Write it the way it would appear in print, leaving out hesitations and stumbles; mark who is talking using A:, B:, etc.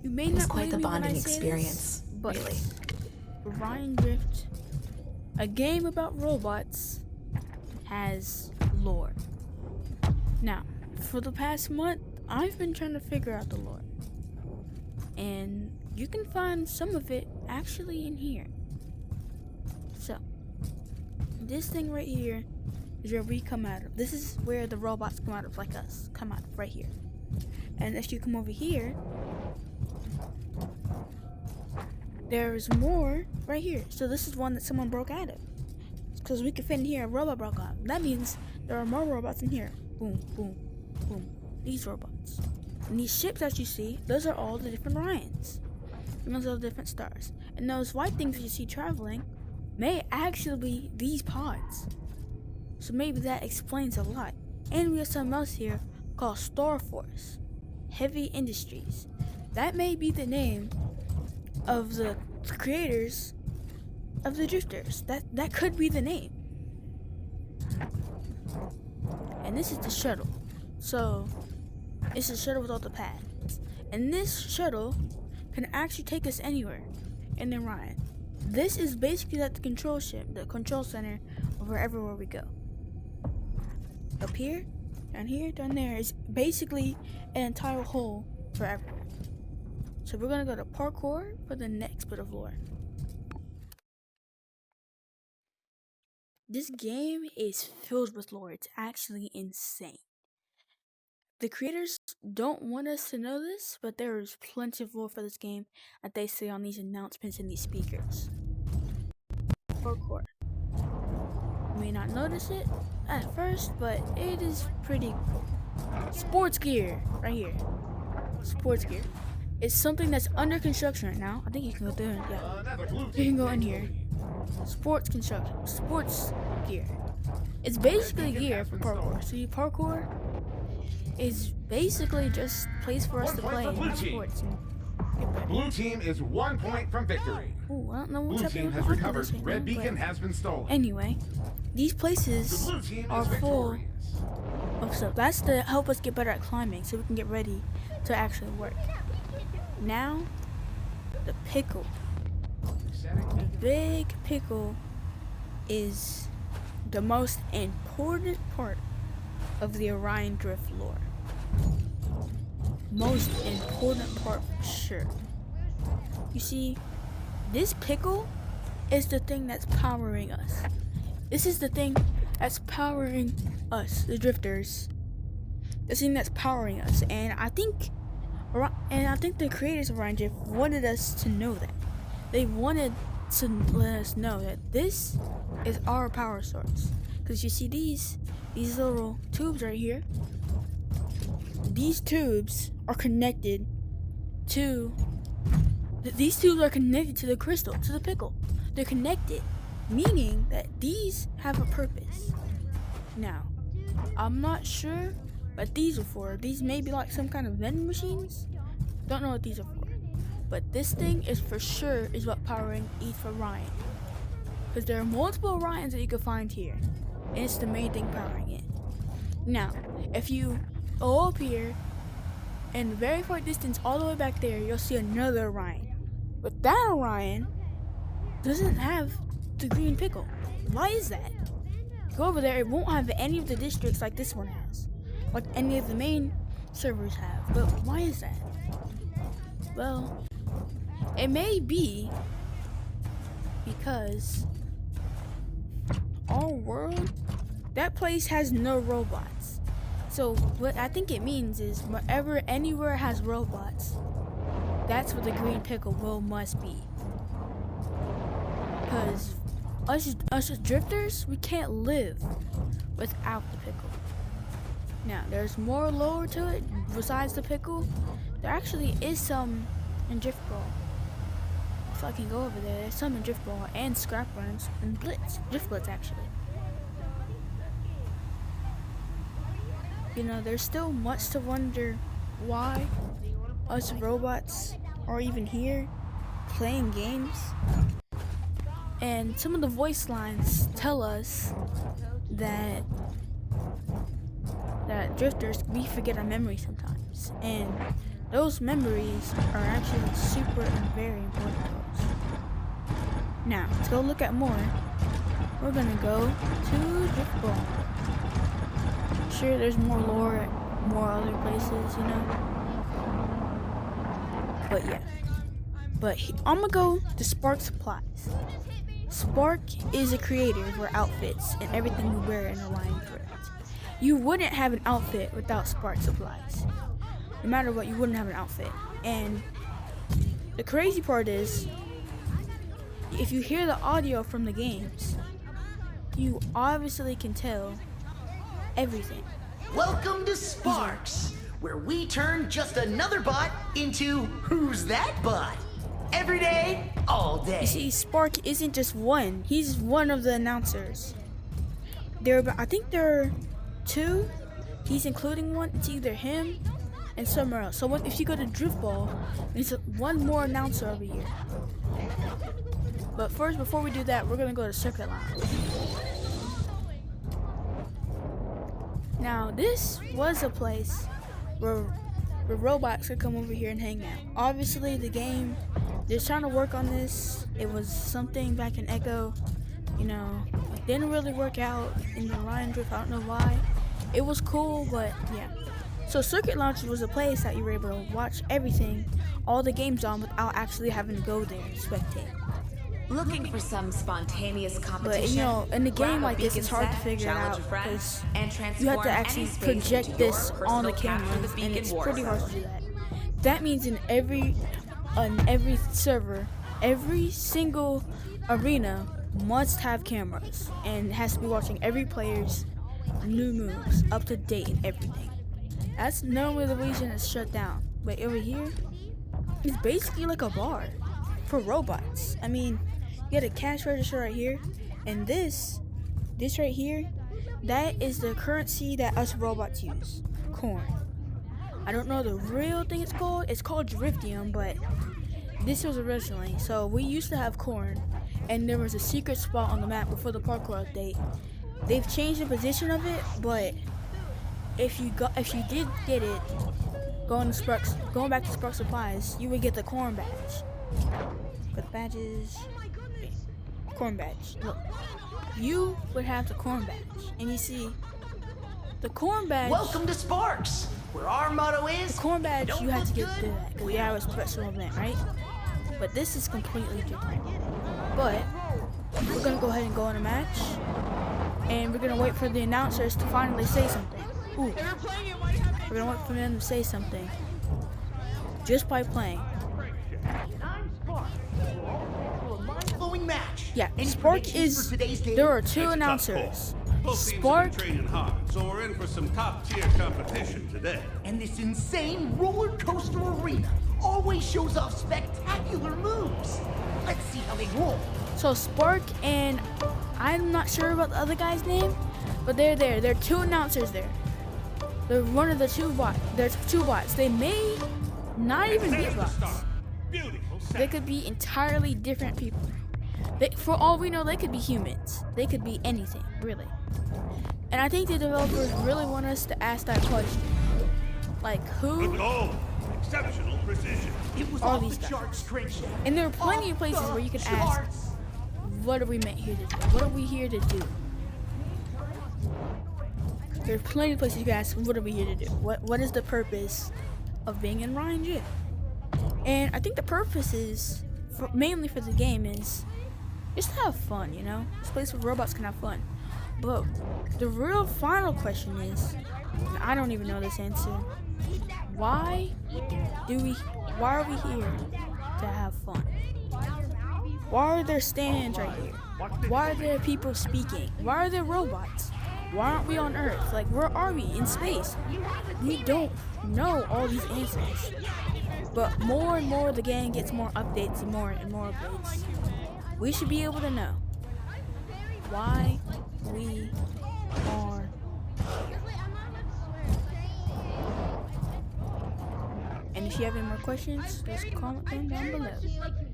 A: You may
B: It was
A: not
B: quite the
A: believe me when I
B: bonding
A: say
B: experience,
A: this, but
B: really.
A: Orion Drift, a game about robots, has lore. Now, for the past month, I've been trying to figure out the lore. And you can find some of it actually in here. So, this thing right here is where we come out of. This is where the robots come out of, like us. Come out of, right here. And if you come over here, there's more right here. So this is one that someone broke out of. Because we can fit in here, a robot broke out. That means there are more robots in here. Boom, boom, boom. These robots. And these ships that you see, those are all the different Orions. And those are the different stars. And those white things that you see traveling may actually be these pods. So maybe that explains a lot. And we have something else here called Star Force. Heavy Industries. That may be the name of the creators of the drifters. That could be the name. And this is the shuttle. So it's a shuttle with all the pads. And this shuttle can actually take us anywhere in Orion. This is basically like the control ship, the control center of wherever we go. Up here, down there is basically an entire hole for everywhere. So we're gonna go to parkour for the next bit of lore. This game is filled with lore. It's actually insane. The creators don't want us to know this, but there is plenty of lore for this game that they say on these announcements and these speakers. Parkour. You may not notice it at first, but it is pretty cool. Sports gear, right here. Sports gear. It's something that's under construction right now. I think you can go there. Yeah, you can go in here. Sports construction, sports gear. It's basically gear for parkour. So you parkour is basically just a place for us to play in sports and get better.
C: Blue team is 1 point from victory.
A: Ooh, I don't know what's
C: Blue
A: happening
C: team
A: with
C: has
A: the
C: recovered.
A: right
C: Red
A: now,
C: beacon
A: but
C: has been stolen.
A: anyway, these
C: The
A: places
C: blue team
A: are
C: is
A: full
C: victorious.
A: of stuff. That's to help us get better at climbing so we can get ready to actually work. Now, the pickle. The big pickle is the most important part of the Orion Drift lore. Most important part for sure. You see, this pickle is the thing that's powering us. This is the thing that's powering us, the drifters. The thing that's powering us, and I think the creators of Orion Drift wanted us to know that. They wanted to let us know that this is our power source. Because you see these little tubes right here. These tubes are connected to the crystal, to the pickle. They're connected, meaning that these have a purpose. Now, I'm not sure what these are for. These may be like some kind of vending machines. Don't know what these are for. But this thing is for sure is what powering each Orion. Because there are multiple Orions that you can find here. And it's the main thing powering it. Now, if you go up here and very far distance all the way back there, you'll see another Orion. But that Orion doesn't have the green pickle. Why is that? Go over there, it won't have any of the districts like this one has. Like any of the main servers have. But why is that? Well, it may be because our world, that place has no robots. So what I think it means is wherever, anywhere has robots, that's where the green pickle must be. Because us as drifters, we can't live without the pickle. Now, there's more lore to it besides the pickle. There actually is some in Drift Brawl. If I can go over there, there's some in Drift Brawl and Scrap Runs and Blitz. Drift Blitz, actually. You know, there's still much to wonder why us robots are even here playing games. And some of the voice lines tell us that drifters, we forget our memory sometimes. And those memories are actually super and very important to us. Now, to go look at more, we're gonna go to Driftball. Sure, there's more lore at more other places, you know. But yeah. I'm gonna go to Spark Supplies. Spark is a creator for outfits and everything we wear in Orion Drift. You wouldn't have an outfit without Spark Supplies. No matter what, you wouldn't have an outfit. And the crazy part is, if you hear the audio from the games, you obviously can tell everything.
B: Welcome to Sparks, where we turn just another bot into Who's That Bot? Every day, all day.
A: You see, Spark isn't just one. He's one of the announcers. I think there are two. He's including one. It's either him and somewhere else. So if you go to Driftball, there's one more announcer over here. But first, before we do that, we're gonna go to Circuit Lounge. Now, this was a place where the robots could come over here and hang out. Obviously, the game, they're trying to work on this. It was something back in Echo, you know, it didn't really work out in the Orion Drift. I don't know why. It was cool, but yeah. So Circuit Lounge was a place that you were able to watch everything, all the games on, without actually having to go there and spectate.
D: Looking for some spontaneous competition.
A: But you know, in a game like this, it's hard to figure it out because you have to actually project this on the camera, and it's pretty hard to do that. That means in every server, every single arena must have cameras and has to be watching every player's new moves, up to date and everything. That's normally the reason it's shut down. But over here, it's basically like a bar for robots. I mean, you got a cash register right here, and this right here, that is the currency that us robots use, corn. I don't know the real thing it's called. It's called Driftium, but this was originally. So we used to have corn, and there was a secret spot on the map before the parkour update. They've changed the position of it, but if you did get it, going back to Spark Supplies, you would get the corn badge. But badges, corn badge. Look, you would have the corn badge, and you see, the corn badge.
B: Welcome to Sparks, where our motto is.
A: The corn badge, you had to get through that because we had a special event, right? But this is completely different. But we're gonna go ahead and go in a match, and we're gonna wait for the announcers to finally say something. Ooh. We're gonna wait for them to say something just by playing. Yeah, Spark is. There are two announcers. Spark.
E: Training hard, so we're in for some top-tier competition today.
B: And this insane roller coaster arena always shows off spectacular moves. Let's see how they roll.
A: So Spark and I'm not sure about the other guy's name, but they're there. There are two announcers there. They're one of the two bots. There's two bots. They may not even be bots. They could be entirely different people. For all we know, they could be humans. They could be anything, really. And I think the developers really want us to ask that question. Like, who
E: Good goal. Exceptional precision.
B: It was
A: are
B: off
A: these
B: the charts,
A: guys?
B: Trish.
A: And there are plenty of places where you can ask, what are we meant here to do? What are we here to do? There's plenty of places you can ask, what are we here to do? What is the purpose of being in Orion Drift? And I think the purpose is, mainly for the game, is just to have fun, you know? This place where robots can have fun. But the real final question is, and I don't even know this answer, why are we here to have fun? Why are there stands right here? Why are there people speaking? Why are there robots? Why aren't we on Earth? Like, where are we? In space? We don't know all these answers. But more and more the game gets more updates and more updates. We should be able to know why we are here. And if you have any more questions, just comment them down below.